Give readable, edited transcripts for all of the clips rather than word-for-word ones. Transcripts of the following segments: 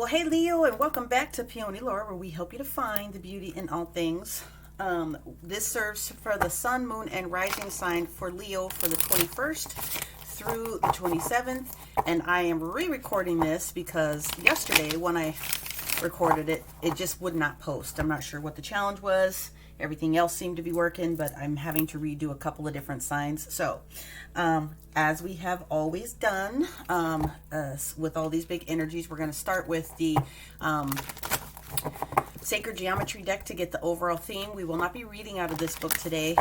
Well, hey Leo, and welcome back to PeonyLore, where we help you to find the beauty in all things. This serves for the sun, moon, and rising sign for Leo for the 21st through the 27th. And I am re-recording this because yesterday when I recorded it, it just would not post. I'm not sure what the challenge was. Everything else seemed to be working, but I'm having to redo a couple of different signs. So, as we have always done with all these big energies, we're going to start with the Sacred Geometry deck to get the overall theme. We will not be reading out of this book today.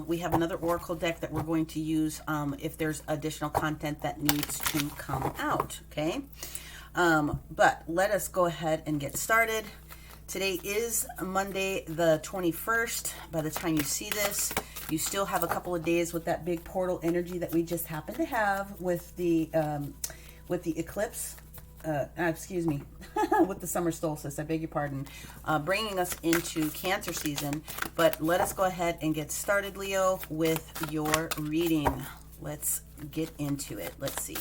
We have another Oracle deck that we're going to use if there's additional content that needs to come out, okay? But let us go ahead and get started. Today is Monday the 21st. By the time you see this, you still have a couple of days with that big portal energy that we just happen to have with the eclipse. Excuse me, with the summer solstice, I beg your pardon, bringing us into Cancer season. But let us go ahead and get started, Leo, with your reading. Let's get into it. Let's see.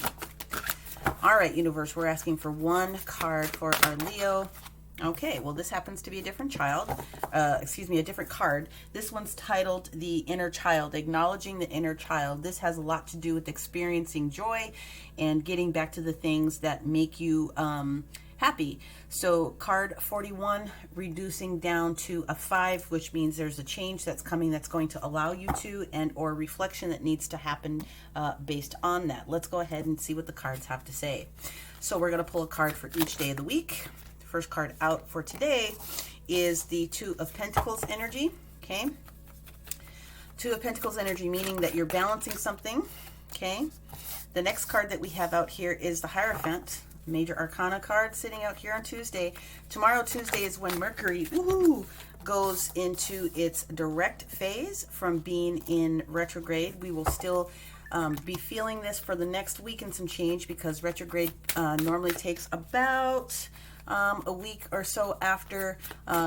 All right, universe, we're asking for one card for our Leo. Okay, well, this happens to be a different child, a different card. This one's titled The Inner Child, Acknowledging the Inner Child. This has a lot to do with experiencing joy and getting back to the things that make you happy. So card 41, reducing down to a 5, which means there's a change that's coming that's going to allow you to, and or reflection that needs to happen based on that. Let's go ahead and see what the cards have to say. So we're going to pull a card for each day of the week. First card out for today is the Two of Pentacles energy, okay? Two of Pentacles energy, meaning that you're balancing something, okay? The next card that we have out here is the Hierophant, Major Arcana card, sitting out here on Tuesday. Tomorrow, Tuesday, is when Mercury goes into its direct phase from being in retrograde. We will still be feeling this for the next week and some change, because retrograde normally takes about a week or so after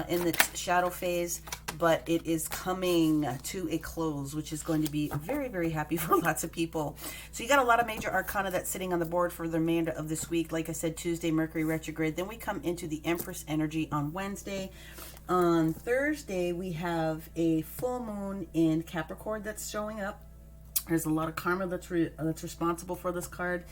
in the shadow phase, but it is coming to a close, which is going to be very, very happy for lots of people. So you got a lot of major arcana that's sitting on the board for the remainder of this week. Like I said, Tuesday, Mercury retrograde. Then we come into the Empress energy on Wednesday. On Thursday, we have a full moon in Capricorn that's showing up. There's a lot of karma that's responsible for this card.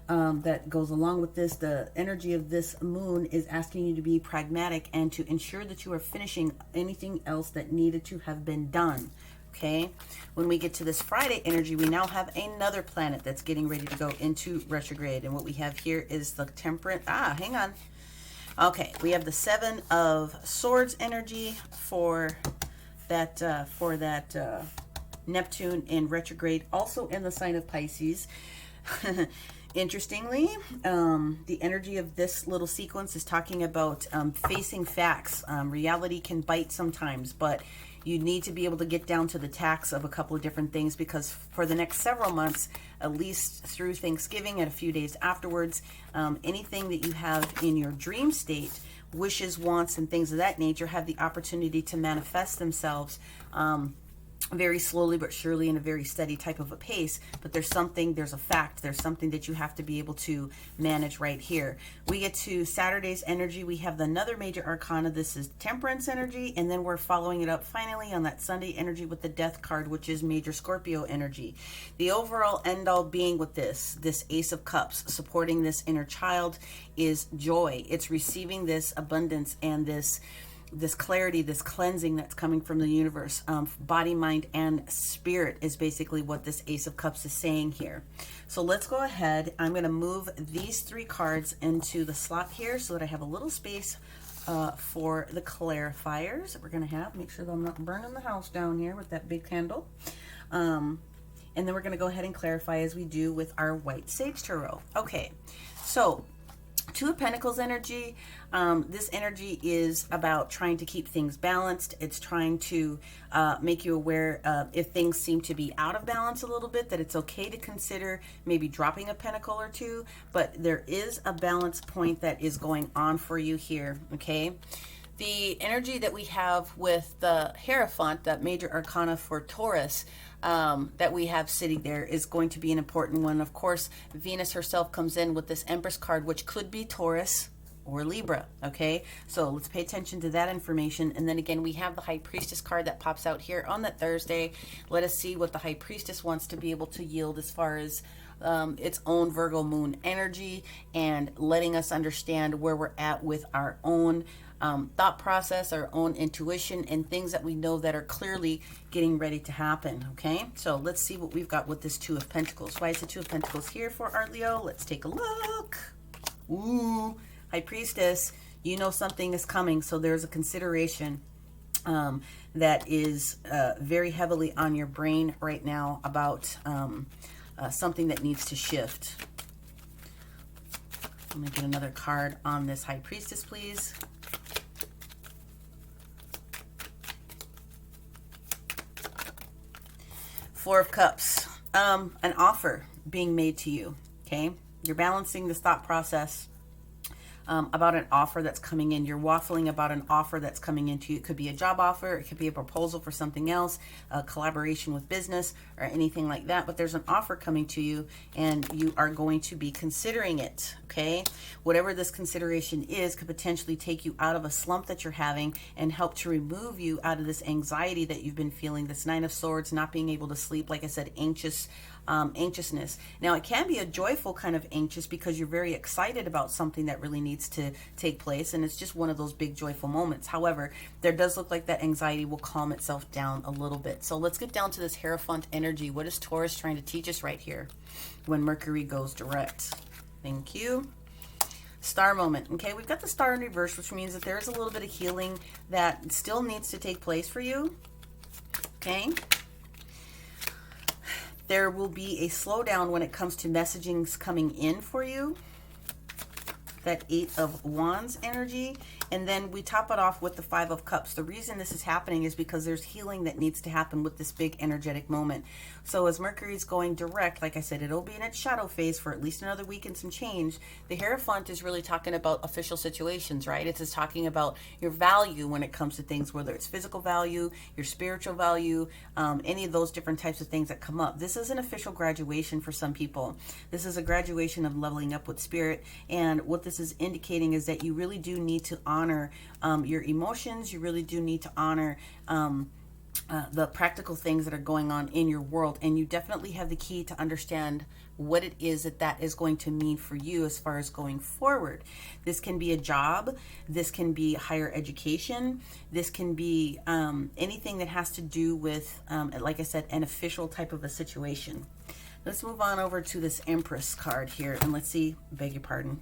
That goes along with this. The energy of this moon is asking you to be pragmatic and to ensure that you are finishing anything else that needed to have been done. Okay, when we get to this Friday energy, we now have another planet that's getting ready to go into retrograde, and what we have here is the Temperance. Hang on. Okay, we have the Seven of Swords energy for that Neptune in retrograde, also in the sign of Pisces. Interestingly, the energy of this little sequence is talking about facing facts. Reality can bite sometimes, but you need to be able to get down to the tacks of a couple of different things, because for the next several months, at least through Thanksgiving and a few days afterwards, anything that you have in your dream state, wishes, wants, and things of that nature, have the opportunity to manifest themselves very slowly but surely, in a very steady type of a pace. But there's a fact, there's something that you have to be able to manage right here. We get to Saturday's energy. We have another major arcana. This is Temperance energy, and then we're following it up finally on that Sunday energy with the Death card, which is major Scorpio energy. The overall end all being with this Ace of Cups, supporting this inner child, is joy. It's receiving this abundance and this clarity, this cleansing that's coming from the universe. Body, mind, and spirit is basically what this Ace of Cups is saying here. So let's go ahead. I'm going to move these three cards into the slot here so that I have a little space for the clarifiers that we're going to have. Make sure that I'm not burning the house down here with that big candle. And then we're going to go ahead and clarify as we do with our White Sage Tarot. Okay, so Two of Pentacles energy. This energy is about trying to keep things balanced. It's trying to make you aware if things seem to be out of balance a little bit, that it's okay to consider maybe dropping a pentacle or two, but there is a balance point that is going on for you here, okay? The energy that we have with the Hierophant, that major arcana for Taurus, that we have sitting there, is going to be an important one. Of course, Venus herself comes in with this Empress card, which could be Taurus, or Libra, okay? So let's pay attention to that information. And then again, we have the High Priestess card that pops out here on that Thursday. Let us see what the High Priestess wants to be able to yield as far as its own Virgo moon energy, and letting us understand where we're at with our own thought process, our own intuition, and things that we know that are clearly getting ready to happen, okay? So let's see what we've got with this Two of Pentacles. Why is the Two of Pentacles here for our Leo? Let's take a look. Ooh, High Priestess, you know something is coming, so there's a consideration that is very heavily on your brain right now about something that needs to shift. Let me get another card on this High Priestess, please. Four of Cups, an offer being made to you, okay? You're balancing this thought process about an offer that's coming in. You're waffling about an offer that's coming into you. It could be a job offer, it could be a proposal for something else, a collaboration with business, or anything like that. But there's an offer coming to you, and you are going to be considering it, okay? Whatever this consideration is could potentially take you out of a slump that you're having and help to remove you out of this anxiety that you've been feeling, this Nine of Swords, not being able to sleep, like I said, anxiousness. Now, it can be a joyful kind of anxious because you're very excited about something that really needs to take place, and it's just one of those big joyful moments. However, there does look like that anxiety will calm itself down a little bit. So let's get down to this Hierophant energy. What is Taurus trying to teach us right here when Mercury goes direct? Thank you. Star moment. Okay, we've got the Star in reverse, which means that there's a little bit of healing that still needs to take place for you. Okay. There will be a slowdown when it comes to messagings coming in for you. That Eight of Wands energy. And then we top it off with the Five of Cups. The reason this is happening is because there's healing that needs to happen with this big energetic moment. So as Mercury's going direct, like I said, it'll be in its shadow phase for at least another week and some change. The Hierophant is really talking about official situations, right? It's just talking about your value when it comes to things, whether it's physical value, your spiritual value, any of those different types of things that come up. This is an official graduation for some people. This is a graduation of leveling up with spirit. And what this is indicating is that you really do need to honor your emotions. You really do need to honor the practical things that are going on in your world, and you definitely have the key to understand what it is that is going to mean for you as far as going forward. This can be a job, this can be higher education, this can be anything that has to do with, like I said, an official type of a situation. Let's move on over to this Empress card here, and let's see, beg your pardon.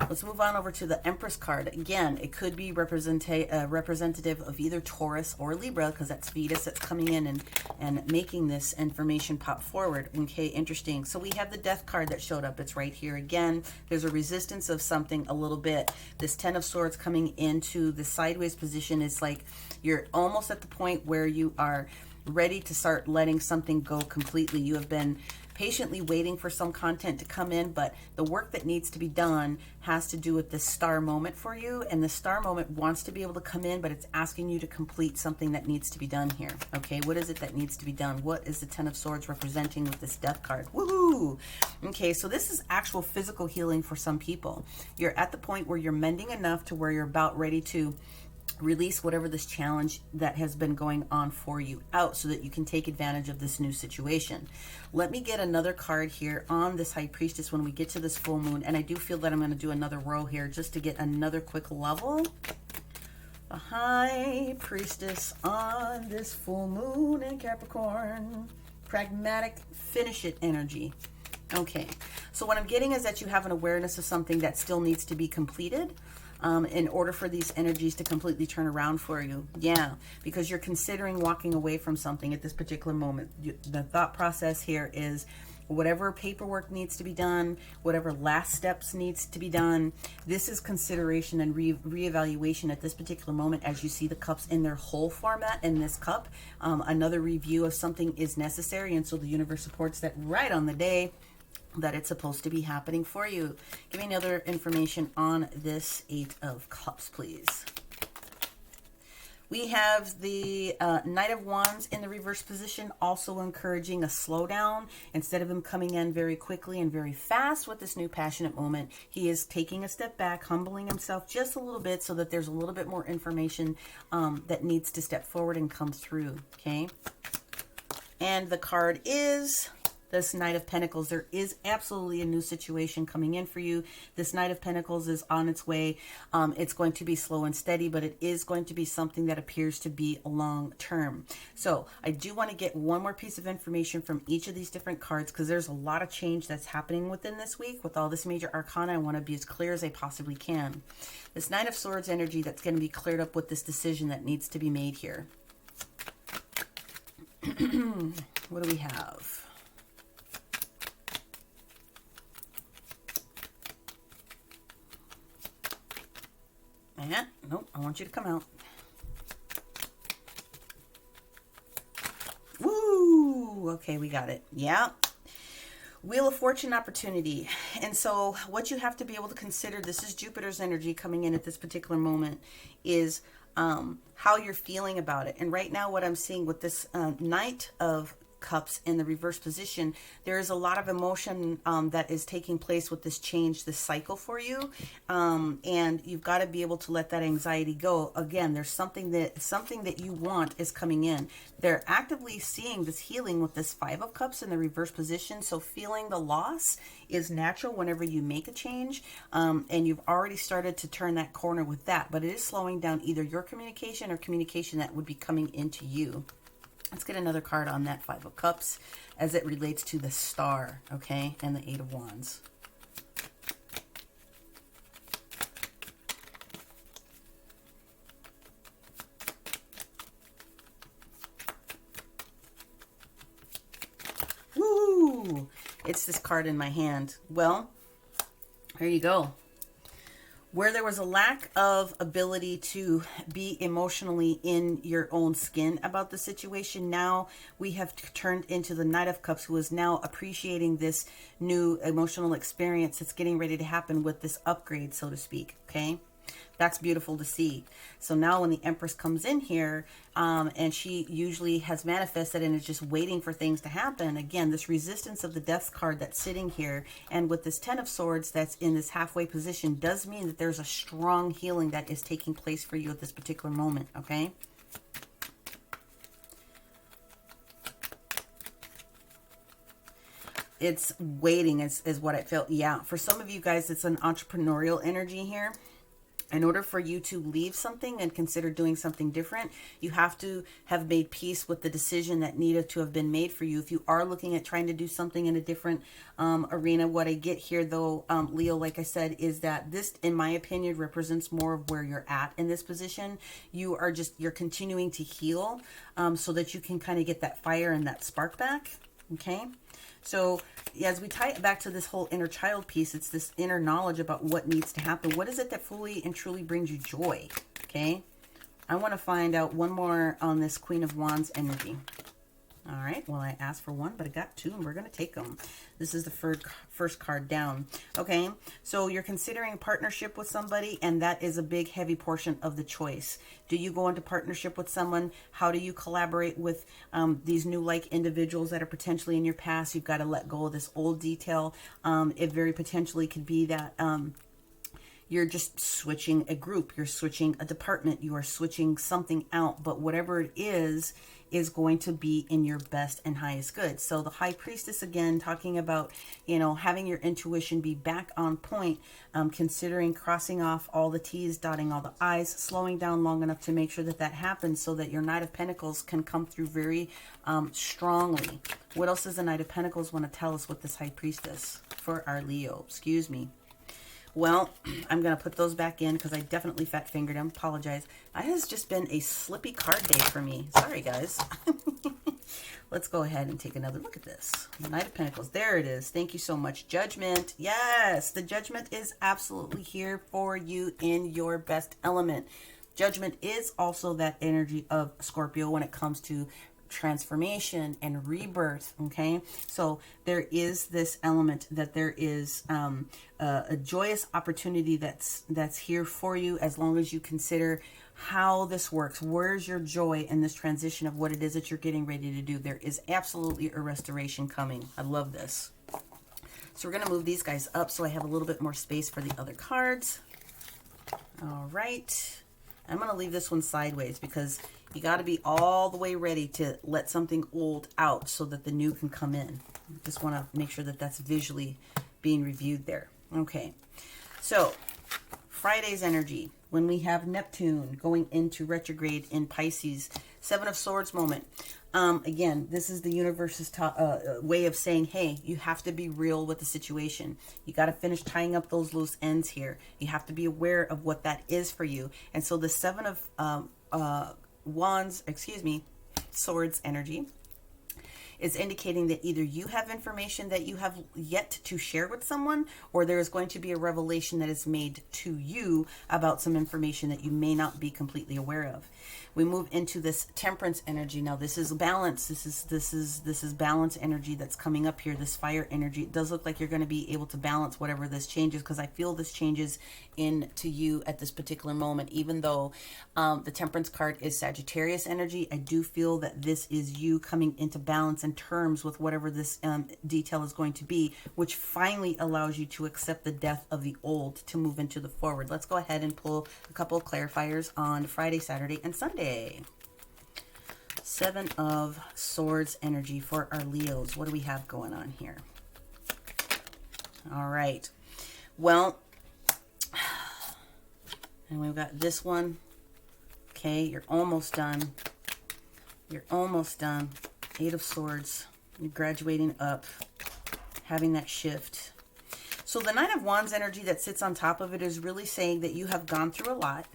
Let's move on over to the Empress card. Again, it could be representative of either Taurus or Libra, because that's Venus that's coming in and making this information pop forward. Okay, interesting. So we have the Death card that showed up. It's right here again. There's a resistance of something a little bit. This Ten of Swords coming into the sideways position is like you're almost at the point where you are ready to start letting something go completely. You have been patiently waiting for some content to come in, but the work that needs to be done has to do with this star moment for you, and the star moment wants to be able to come in, but it's asking you to complete something that needs to be done here. Okay, what is it that needs to be done? What is the Ten of Swords representing with this Death card? Woohoo! Okay, so this is actual physical healing for some people. You're at the point where you're mending enough to where you're about ready to release whatever this challenge that has been going on for you out, so that you can take advantage of this new situation. Let me get another card here on this High Priestess when we get to this full moon, and I do feel that I'm going to do another row here just to get another quick level. The High Priestess on this full moon in Capricorn. Pragmatic, finish it energy. Okay, so what I'm getting is that you have an awareness of something that still needs to be completed in order for these energies to completely turn around for you. Yeah, because you're considering walking away from something at this particular moment. The thought process here is whatever paperwork needs to be done, whatever last steps needs to be done, this is consideration and reevaluation at this particular moment as you see the cups in their whole format in this cup. Another review of something is necessary, and so the universe supports that right on the day that it's supposed to be happening for you. Give me another information on this Eight of Cups, please. We have the Knight of Wands in the reverse position, also encouraging a slowdown. Instead of him coming in very quickly and very fast with this new passionate moment, he is taking a step back, humbling himself just a little bit so that there's a little bit more information that needs to step forward and come through, okay? And the card is this Knight of Pentacles. There is absolutely a new situation coming in for you. This Knight of Pentacles is on its way. It's going to be slow and steady, but it is going to be something that appears to be long term. So I do want to get one more piece of information from each of these different cards, because there's a lot of change that's happening within this week with all this major arcana. I want to be as clear as I possibly can. This Nine of Swords energy that's going to be cleared up with this decision that needs to be made here. What do we have? And, nope, I want you to come out. Woo! Okay, we got it. Yeah. Wheel of Fortune opportunity. And so what you have to be able to consider, this is Jupiter's energy coming in at this particular moment, is how you're feeling about it. And right now what I'm seeing with this Knight of Cups in the reverse position, there is a lot of emotion that is taking place with this change, this cycle for you, and you've got to be able to let that anxiety go. Again, there's something that you want is coming in. They're actively seeing this healing with this Five of Cups in the reverse position, so feeling the loss is natural whenever you make a change, and you've already started to turn that corner with that, but it is slowing down either your communication or communication that would be coming into you. Let's get another card on that Five of Cups as it relates to the Star, okay, and the Eight of Wands. Woo! It's this card in my hand. Well, there you go. Where there was a lack of ability to be emotionally in your own skin about the situation, now we have turned into the Knight of Cups, who is now appreciating this new emotional experience that's getting ready to happen with this upgrade, so to speak, okay? That's beautiful to see. So now when the Empress comes in here, and she usually has manifested and is just waiting for things to happen, again, this resistance of the Death card that's sitting here, and with this Ten of Swords that's in this halfway position, does mean that there's a strong healing that is taking place for you at this particular moment, okay? It's waiting is what I felt. Yeah, for some of you guys, it's an entrepreneurial energy here. In order for you to leave something and consider doing something different, you have to have made peace with the decision that needed to have been made for you. If you are looking at trying to do something in a different arena, what I get here though, Leo, like I said, is that this, in my opinion, represents more of where you're at in this position. You're continuing to heal so that you can kind of get that fire and that spark back, okay? So as we tie it back to this whole inner child piece, it's this inner knowledge about what needs to happen. What is it that fully and truly brings you joy? Okay. I want to find out one more on this Queen of Wands energy. All right. Well, I asked for one, but I got two, and we're going to take them. This is the first card down. Okay. So you're considering a partnership with somebody, and that is a big, heavy portion of the choice. Do you go into partnership with someone? How do you collaborate with these new like individuals that are potentially in your past? You've got to let go of this old detail. It very potentially could be that you're just switching a group, you're switching a department, you are switching something out, but whatever it is going to be in your best and highest good. So the High Priestess, again, talking about, you know, having your intuition be back on point, considering crossing off all the T's, dotting all the I's, slowing down long enough to make sure that that happens so that your Knight of Pentacles can come through very strongly. What else does the Knight of Pentacles want to tell us with this High Priestess for our Leo? Excuse me. Well, I'm going to put those back in because I definitely fat-fingered them. Apologize. That has just been a slippy card day for me. Sorry, guys. Let's go ahead and take another look at this. Knight of Pentacles. There it is. Thank you so much. Judgment. Yes, the Judgment is absolutely here for you in your best element. Judgment is also that energy of Scorpio when it comes to transformation and rebirth. Okay, so there is this element that there is a joyous opportunity that's here for you, as long as you consider how this works. Where's your joy in this transition of what it is that you're getting ready to do? There is absolutely a restoration coming. I love this. So we're going to move these guys up so I have a little bit more space for the other cards. All right. I'm going to leave this one sideways because you got to be all the way ready to let something old out so that the new can come in. Just want to make sure that that's visually being reviewed there. Okay. So Friday's energy, when we have Neptune going into retrograde in Pisces, Seven of Swords moment. Again, this is the universe's way of saying, hey, you have to be real with the situation. You got to finish tying up those loose ends here. You have to be aware of what that is for you. And so the Seven of Swords energy is indicating that either you have information that you have yet to share with someone, or there is going to be a revelation that is made to you about some information that you may not be completely aware of. We move into this Temperance energy. Now this is balance. This is balance energy that's coming up here, this fire energy. It does look like you're going to be able to balance whatever this changes, because I feel this changes into you at this particular moment. Even though the Temperance card is Sagittarius energy, I do feel that this is you coming into balance and terms with whatever this detail is going to be, which finally allows you to accept the death of the old to move into the forward. Let's go ahead and pull a couple of clarifiers on Friday, Saturday, and Sunday. Seven of Swords energy for our Leos. What do we have going on here? All right. Well, and we've got this one. Okay, you're almost done. You're almost done. Eight of Swords. You're graduating up, having that shift. So the Nine of Wands energy that sits on top of it is really saying that you have gone through a lot.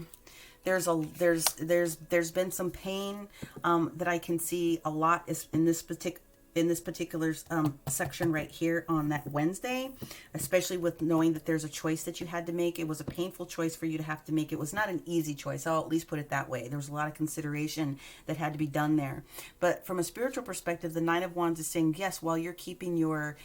There's been some pain that I can see a lot is in this particular section right here on that Wednesday, especially with knowing that there's a choice that you had to make. It was a painful choice for you to have to make. It was not an easy choice. I'll at least put it that way. There was a lot of consideration that had to be done there. But from a spiritual perspective, the Nine of Wands is saying, yes, while you're keeping your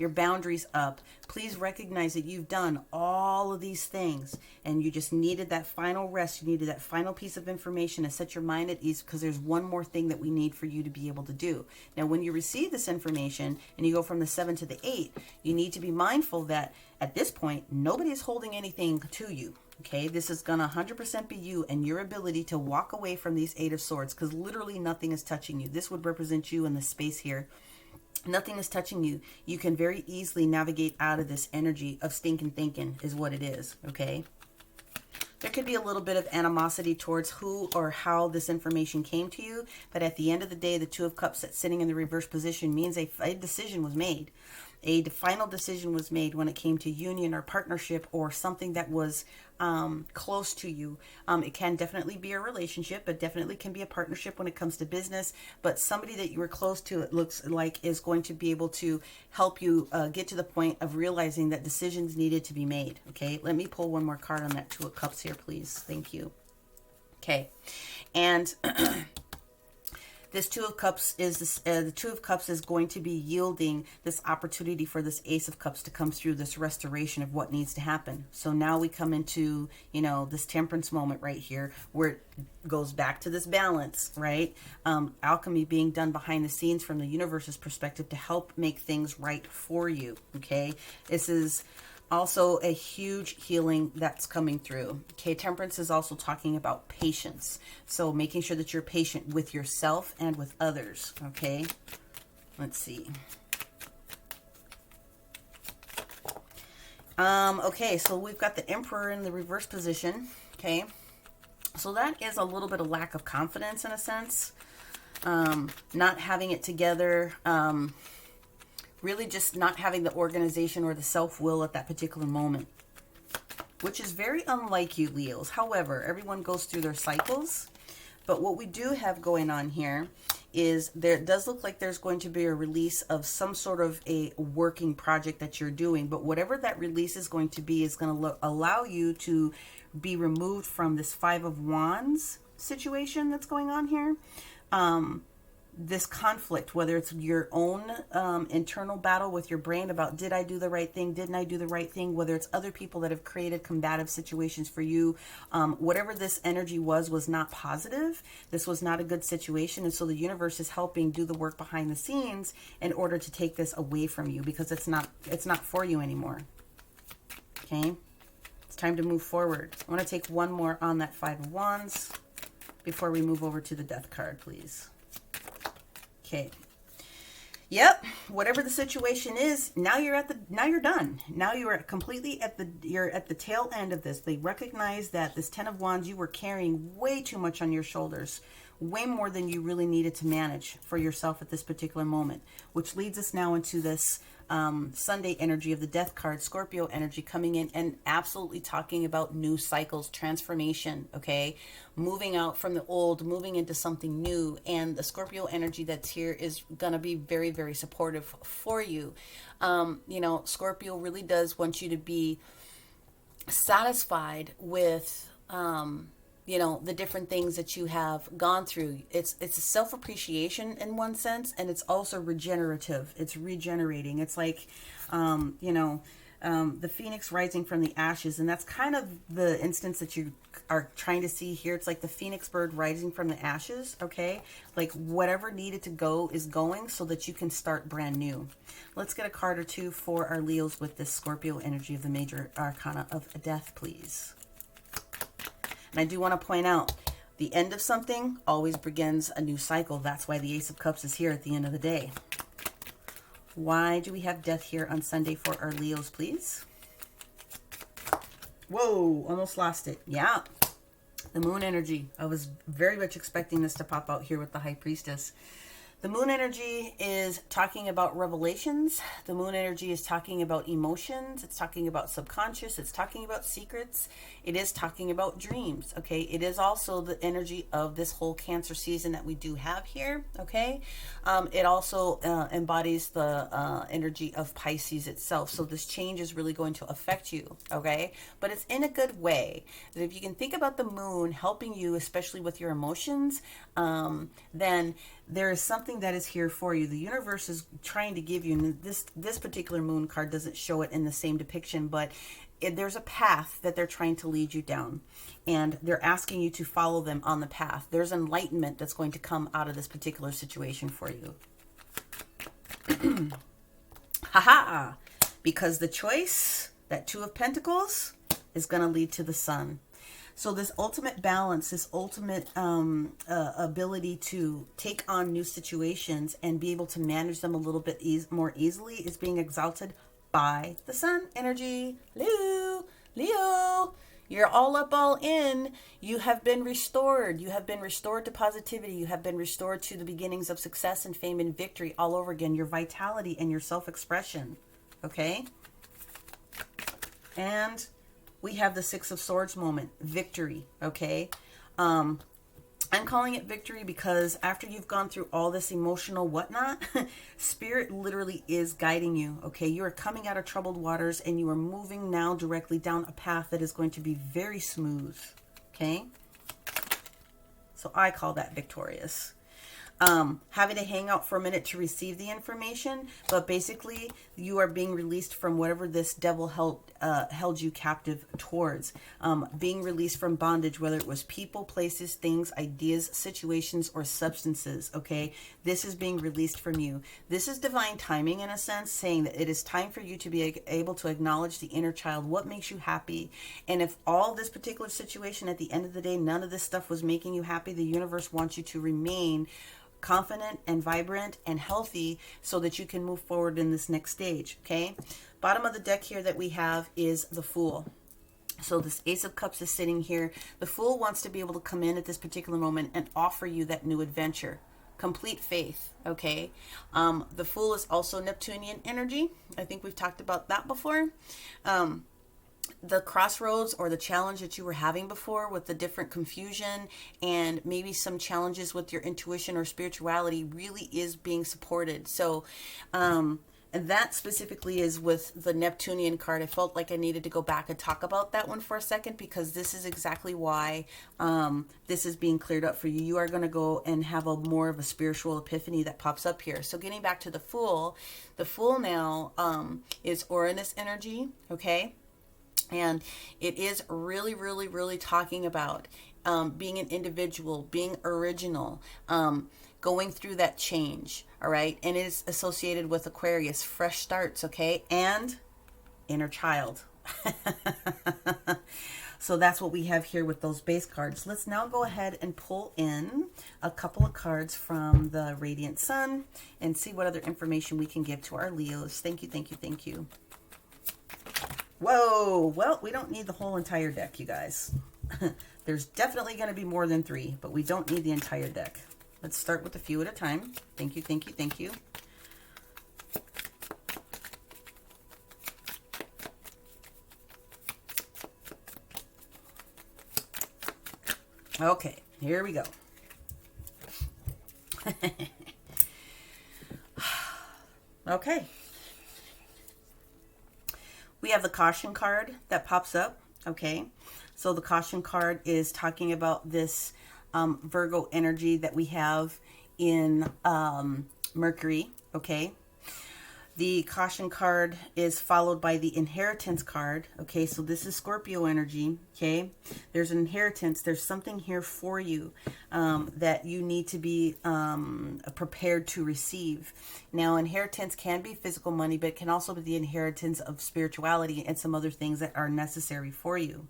boundaries up, please recognize that you've done all of these things and you just needed that final rest. You needed that final piece of information to set your mind at ease, because there's one more thing that we need for you to be able to do. Now, when you receive this information and you go from the 7 to the 8, you need to be mindful that at this point, nobody is holding anything to you. Okay, this is going to 100% be you and your ability to walk away from these Eight of Swords, because literally nothing is touching you. This would represent you in the space here. Nothing is touching you. You can very easily navigate out of this energy of stinking thinking is what it is, okay? There could be a little bit of animosity towards who or how this information came to you, but at the end of the day, the Two of Cups that's sitting in the reverse position means a decision was made. A final decision was made when it came to union or partnership or something that was close to you. It can definitely be a relationship, but definitely can be a partnership when it comes to business. But somebody that you were close to, it looks like, is going to be able to help you get to the point of realizing that decisions needed to be made. Okay, let me pull one more card on that Two of Cups here, please. Thank you. Okay, and this Two of Cups is the Two of Cups is going to be yielding this opportunity for this Ace of Cups to come through, this restoration of what needs to happen. So now we come into, this Temperance moment right here, where it goes back to this balance, right? Alchemy being done behind the scenes from the universe's perspective to help make things right for you. Okay, this is also a huge healing that's coming through. Okay, Temperance is also talking about patience. So making sure that you're patient with yourself and with others. Okay, let's see. Okay, so we've got the Emperor in the reverse position. Okay, so that is a little bit of lack of confidence in a sense. Not having it together. Really just not having the organization or the self-will at that particular moment, which is very unlike you, Leos. However, everyone goes through their cycles. But what we do have going on here is there does look like there's going to be a release of some sort of a working project that you're doing. But whatever that release is going to be is going to allow you to be removed from this Five of Wands situation that's going on here. this conflict, whether it's your own internal battle with your brain about did I do the right thing, didn't I do the right thing, whether it's other people that have created combative situations for you, whatever this energy was not positive. This was not a good situation, and so the universe is helping do the work behind the scenes in order to take this away from you, because it's not for you anymore. Okay, it's time to move forward. I want to take one more on that Five of Wands before we move over to the Death card, please. Okay. Yep. Whatever the situation is, now you're done. Now you are completely you're at the tail end of this. They recognize that this Ten of Wands, you were carrying way too much on your shoulders, way more than you really needed to manage for yourself at this particular moment, which leads us now into this Sunday energy of the Death card, Scorpio energy coming in and absolutely talking about new cycles, transformation, okay? Moving out from the old, moving into something new. And the Scorpio energy that's here is going to be very, very supportive for you. You know, Scorpio really does want you to be satisfied with, you know, the different things that you have gone through. It's a self-appreciation in one sense, and it's also regenerative. It's regenerating. It's like, you know, the phoenix rising from the ashes, and that's kind of the instance that you are trying to see here. It's like the phoenix bird rising from the ashes, okay? Like whatever needed to go is going so that you can start brand new. Let's get a card or two for our Leos with this Scorpio energy of the major arcana of death, please. And I do want to point out, the end of something always begins a new cycle. That's why the Ace of Cups is here at the end of the day. Why do we have death here on Sunday for our Leos, please? Whoa, almost lost it. Yeah. The moon energy. I was very much expecting this to pop out here with the High Priestess. The moon energy is talking about revelations. The moon energy is talking about emotions. It's talking about subconscious. It's talking about secrets. It is talking about dreams, okay? It is also the energy of this whole Cancer season that we do have here, okay? It also embodies the energy of Pisces itself. So this change is really going to affect you, okay? But it's in a good way. That if you can think about the moon helping you, especially with your emotions, then there is something that is here for you. The universe is trying to give you, and this particular moon card doesn't show it in the same depiction, but there's a path that they're trying to lead you down, and they're asking you to follow them on the path. There's enlightenment that's going to come out of this particular situation for you. Haha! Because the choice, that Two of Pentacles, is going to lead to the Sun. So this ultimate balance, this ultimate ability to take on new situations and be able to manage them a little bit more easily is being exalted by the Sun energy. Leo, you're all up, all in. You have been restored. You have been restored to positivity. You have been restored to the beginnings of success and fame and victory all over again. Your vitality and your self-expression. Okay? And we have the Six of Swords moment, victory, okay? I'm calling it victory because after you've gone through all this emotional whatnot, Spirit literally is guiding you, okay? You are coming out of troubled waters and you are moving now directly down a path that is going to be very smooth, okay? So I call that victorious. Having to hang out for a minute to receive the information, but basically you are being released from whatever this devil held you captive towards. Being released from bondage, whether it was people, places, things, ideas, situations, or substances, okay? This is being released from you. This is divine timing in a sense, saying that it is time for you to be able to acknowledge the inner child, what makes you happy. And if all this particular situation at the end of the day, none of this stuff was making you happy, the universe wants you to remain confident and vibrant and healthy so that you can move forward in this next stage, okay? Bottom of the deck here that we have is the Fool. So this Ace of Cups is sitting here. The Fool wants to be able to come in at this particular moment and offer you that new adventure. Complete faith, okay? The Fool is also Neptunian energy. I think we've talked about that before. The crossroads or the challenge that you were having before with the different confusion and maybe some challenges with your intuition or spirituality really is being supported. So And that specifically is with the Neptunian card. I felt like I needed to go back and talk about that one for a second, because this is exactly why this is being cleared up for you. You are going to go and have a more of a spiritual epiphany that pops up here. So getting back to the Fool now is Uranus energy, okay? And it is really, really, really talking about being an individual, being original, going through that change, all right? And it is associated with Aquarius, fresh starts, okay? And inner child. So that's what we have here with those base cards. Let's now go ahead and pull in a couple of cards from the Radiant Sun and see what other information we can give to our Leos. Thank you, thank you, thank you. Whoa, well, we don't need the whole entire deck, you guys. There's definitely going to be more than 3, but we don't need the entire deck. Let's start with a few at a time. Thank you, thank you, thank you. Okay, here we go. Okay. We have the caution card that pops up, okay? So the caution card is talking about this Virgo energy that we have in Mercury, okay? The caution card is followed by the inheritance card, okay? So this is Scorpio energy, okay? There's an inheritance. There's something here for you that you need to be prepared to receive. Now, inheritance can be physical money, but it can also be the inheritance of spirituality and some other things that are necessary for you.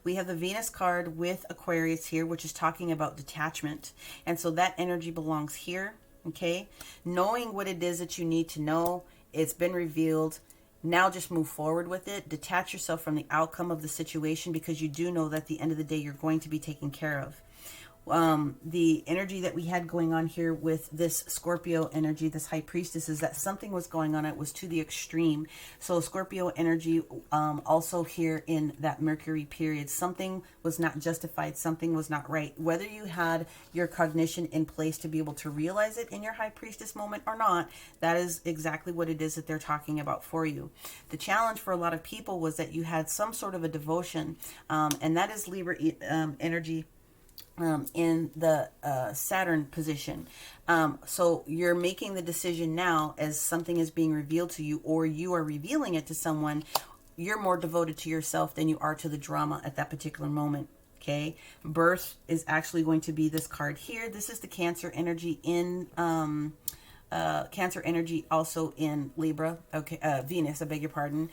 We have the Venus card with Aquarius here, which is talking about detachment. And so that energy belongs here, okay? Knowing what it is that you need to know, it's been revealed. Now just move forward with it. Detach yourself from the outcome of the situation, because you do know that at the end of the day, you're going to be taken care of. The energy that we had going on here with this Scorpio energy, this High Priestess, is that something was going on. It was to the extreme. So Scorpio energy also here in that Mercury period, something was not justified, something was not right. Whether you had your cognition in place to be able to realize it in your High Priestess moment or not, that is exactly what it is that they're talking about for you. The challenge for a lot of people was that you had some sort of a devotion, and that is Libra energy in the Saturn position. So you're making the decision now as something is being revealed to you, or you are revealing it to someone. You're more devoted to yourself than you are to the drama at that particular moment. Okay. Birth is actually going to be this card here. This is the Cancer energy in Cancer energy also in Libra, okay, Venus, I beg your pardon,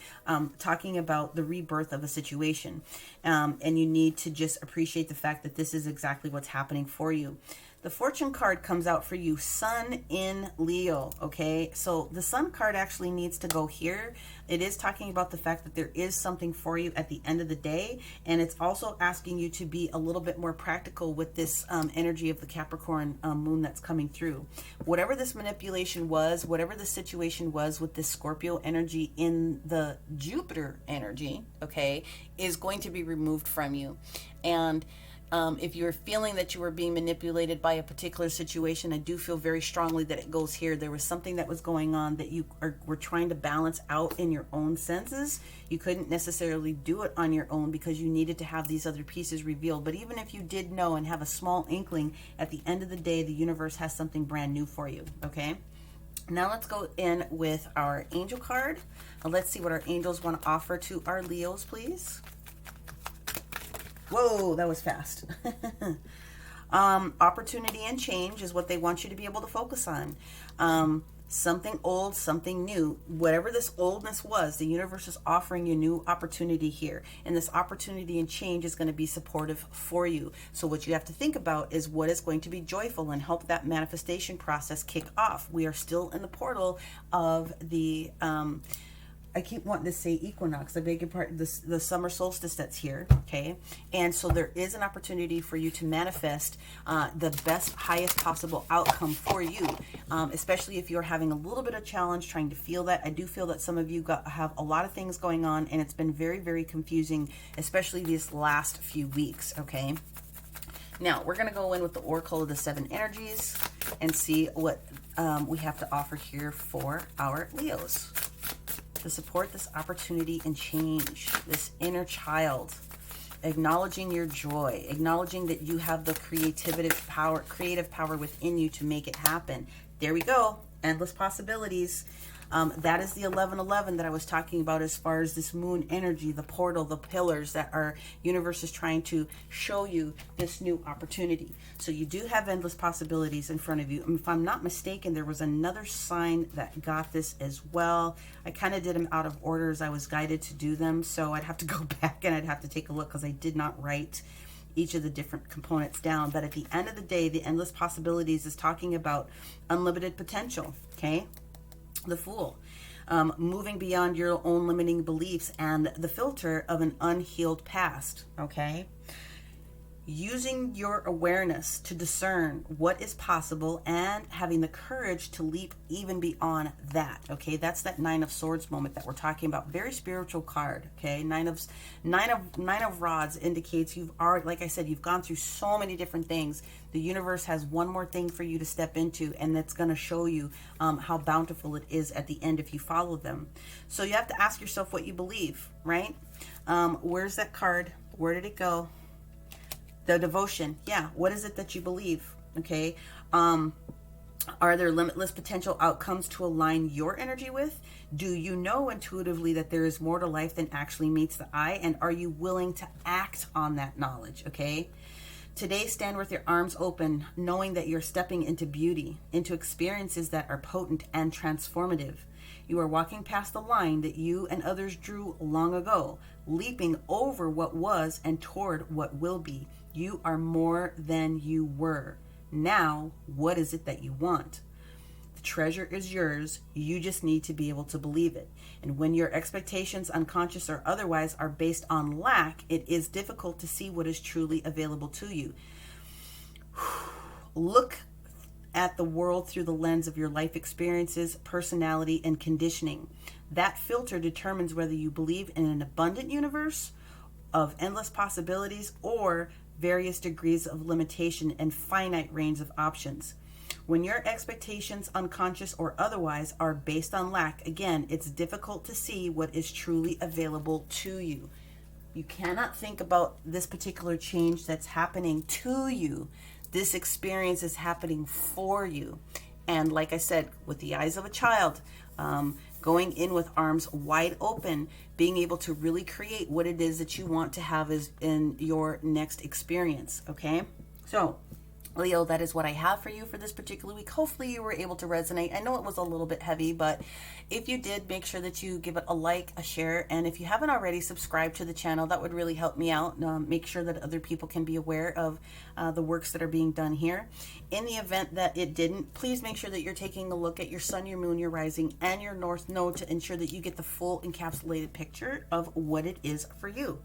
talking about the rebirth of a situation. And you need to just appreciate the fact that this is exactly what's happening for you. The Fortune card comes out for you, Sun in Leo, okay? So the Sun card actually needs to go here. It is talking about the fact that there is something for you at the end of the day, and it's also asking you to be a little bit more practical with this energy of the Capricorn moon that's coming through. Whatever this manipulation was, whatever the situation was with this Scorpio energy in the Jupiter energy, okay, is going to be removed from you. And if you're feeling that you were being manipulated by a particular situation, I do feel very strongly that it goes here. There was something that was going on that you were trying to balance out in your own senses. You couldn't necessarily do it on your own because you needed to have these other pieces revealed. But even if you did know and have a small inkling, at the end of the day, the universe has something brand new for you, okay? Now let's go in with our angel card. Let's see what our angels want to offer to our Leos, please. Whoa, that was fast. Opportunity and change is what they want you to be able to focus on. Something old, something new. Whatever this oldness was, the universe is offering you new opportunity here. And this opportunity and change is going to be supportive for you. So what you have to think about is what is going to be joyful and help that manifestation process kick off. We are still in the portal of the I keep wanting to say equinox. I beg your pardon. The summer solstice that's here, okay? And so there is an opportunity for you to manifest the best, highest possible outcome for you, especially if you're having a little bit of challenge trying to feel that. I do feel that some of you have a lot of things going on, and it's been very, very confusing, especially these last few weeks, okay? Now, we're going to go in with the Oracle of the Seven Energies and see what we have to offer here for our Leos to support this opportunity and change, this inner child, acknowledging your joy, acknowledging that you have the creative power within you to make it happen. There we go. Endless possibilities. That is the 1111 that I was talking about as far as this moon energy, the portal, the pillars that our universe is trying to show you this new opportunity. So you do have endless possibilities in front of you. If I'm not mistaken, there was another sign that got this as well. I kind of did them out of order as I was guided to do them. So I'd have to go back and I'd have to take a look because I did not write each of the different components down. But at the end of the day, the endless possibilities is talking about unlimited potential, okay? The Fool, moving beyond your own limiting beliefs and the filter of an unhealed past, okay? Using your awareness to discern what is possible and having the courage to leap even beyond that, okay? That's that Nine of Swords moment that we're talking about. Very spiritual card, okay? Nine of Rods indicates you've already, like I said, you've gone through so many different things. The universe has one more thing for you to step into, and that's going to show you how bountiful it is at the end if you follow them. So you have to ask yourself what you believe, right? Where's that card? Where did it go? The Devotion. Yeah. What is it that you believe? Okay. Are there limitless potential outcomes to align your energy with? Do you know intuitively that there is more to life than actually meets the eye? And are you willing to act on that knowledge? Okay. Today, stand with your arms open, knowing that you're stepping into beauty, into experiences that are potent and transformative. You are walking past the line that you and others drew long ago, leaping over what was and toward what will be. You are more than you were. Now, what is it that you want? The treasure is yours. You just need to be able to believe it. And when your expectations, unconscious or otherwise, are based on lack, it is difficult to see what is truly available to you. Look at the world through the lens of your life experiences, personality, and conditioning. That filter determines whether you believe in an abundant universe of endless possibilities or various degrees of limitation and finite range of options. When your expectations, unconscious or otherwise, are based on lack, again, it's difficult to see what is truly available to you. You cannot think about this particular change that's happening to you. This experience is happening for you. And like I said, with the eyes of a child, going in with arms wide open, being able to really create what it is that you want to have is in your next experience, okay? So, Leo, that is what I have for you for this particular week. Hopefully you were able to resonate. I know it was a little bit heavy, but if you did, make sure that you give it a like, a share, and if you haven't already, subscribe to the channel. That would really help me out. Make sure that other people can be aware of the works that are being done here. In the event that it didn't, please make sure that you're taking a look at your sun, your moon, your rising, and your north node to ensure that you get the full encapsulated picture of what it is for you.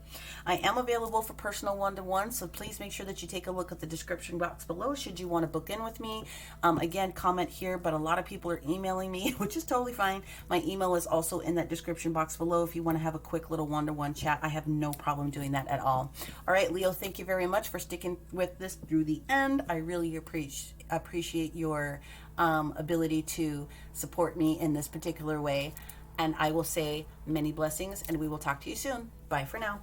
I am available for personal one-to-one, so please make sure that you take a look at the description box below should you want to book in with me. Again, comment here, but a lot of people are emailing me, which is totally fine. My email is also in that description box below if you want to have a quick little one-to-one chat. I have no problem doing that at all. All right, Leo, thank you very much for sticking with this through the end. I really appreciate your ability to support me in this particular way. And I will say many blessings, and we will talk to you soon. Bye for now.